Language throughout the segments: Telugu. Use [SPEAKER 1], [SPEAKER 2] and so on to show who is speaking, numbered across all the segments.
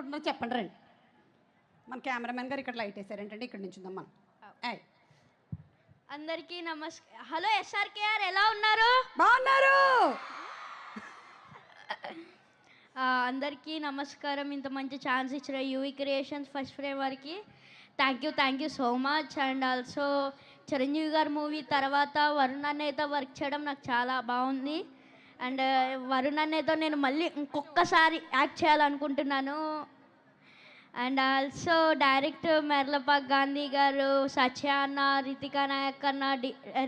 [SPEAKER 1] చెప్పాలనుకుంటున్నారో చెప్పండి రండి. మన కెమెరామెన్ గారు ఇక్కడ లైట్ వేసారేంటంటే ఇక్కడ నుంచి ఉందాం మనం. ఏయ్,
[SPEAKER 2] అందరికీ హలో ఎస్ఆర్కేఆర్, ఎలా ఉన్నారు?
[SPEAKER 1] బాగున్నారు.
[SPEAKER 2] అందరికీ నమస్కారం. ఇంత మంచి ఛాన్స్ ఇచ్చిన యూవీ క్రియేషన్స్ ఫస్ట్ ఫ్రేమ్ వారికి thank you so much. And also Chiranjeevi గారి మూవీ తర్వాత వరుణ్ అన్నయ్యతో వర్క్ చేయడం నాకు చాలా బాగుంది. అండ్ వరుణ్ అన్నయ్యతో నేను మళ్ళీ ఇంకొకసారి యాక్ట్ చేయాలనుకుంటున్నాను. And also director Merlapaka Gandhi garu, Satya అన్న, రితికా నాయక్ అన్న,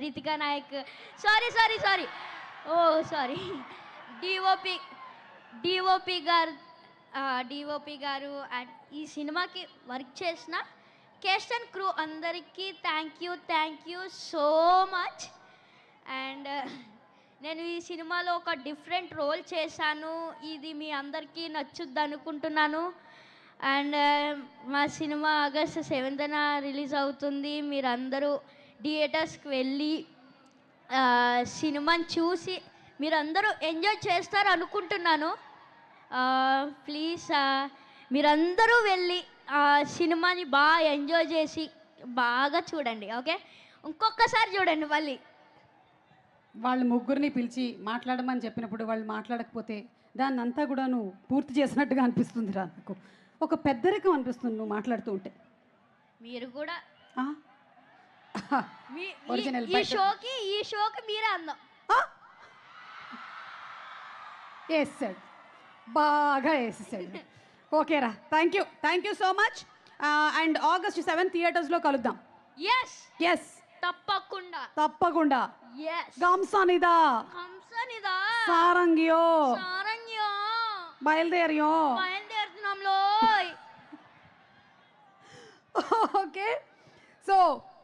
[SPEAKER 2] Ritika Nayak, sorry sorry DOP garu and ఈ సినిమాకి వర్క్ చేసిన కేస్ట్ అండ్ క్రూ అందరికీ thank you so much. And నేను ఈ సినిమాలో ఒక డిఫరెంట్ రోల్ చేశాను. ఇది మీ అందరికీ నచ్చుద్ది అనుకుంటున్నాను. అండ్ మా సినిమా ఆగస్ట్ 7న రిలీజ్ అవుతుంది. మీరందరూ థియేటర్స్కి వెళ్ళి సినిమాని చూసి మీరందరూ ఎంజాయ్ చేస్తారు అనుకుంటున్నాను. ప్లీజ్ మీరందరూ వెళ్ళి సినిమాని బాగా ఎంజాయ్ చేసి బాగా చూడండి. ఓకే, ఇంకొకసారి చూడండి మళ్ళీ.
[SPEAKER 1] వాళ్ళు ముగ్గురిని పిలిచి మాట్లాడమని చెప్పినప్పుడు వాళ్ళు మాట్లాడకపోతే దాన్ని అంతా కూడా నువ్వు పూర్తి చేసినట్టుగా అనిపిస్తుంది రా. నాకు ఒక పెద్దరికం అనిపిస్తుంది నువ్వు మాట్లాడుతూ ఉంటే.
[SPEAKER 2] మీరు కూడా
[SPEAKER 1] ఒరిజినల్
[SPEAKER 2] ఈ షోకి మీరే అందం
[SPEAKER 1] వేసాడు, బాగా వేసేసాడు. ఓకేరా, thank you so much. And August 7 థియేటర్స్లో కలుద్దాం. ఎస్ తప్పకుండా. గంసనిదా సారంగియో బయలుదేరియో. Okay, so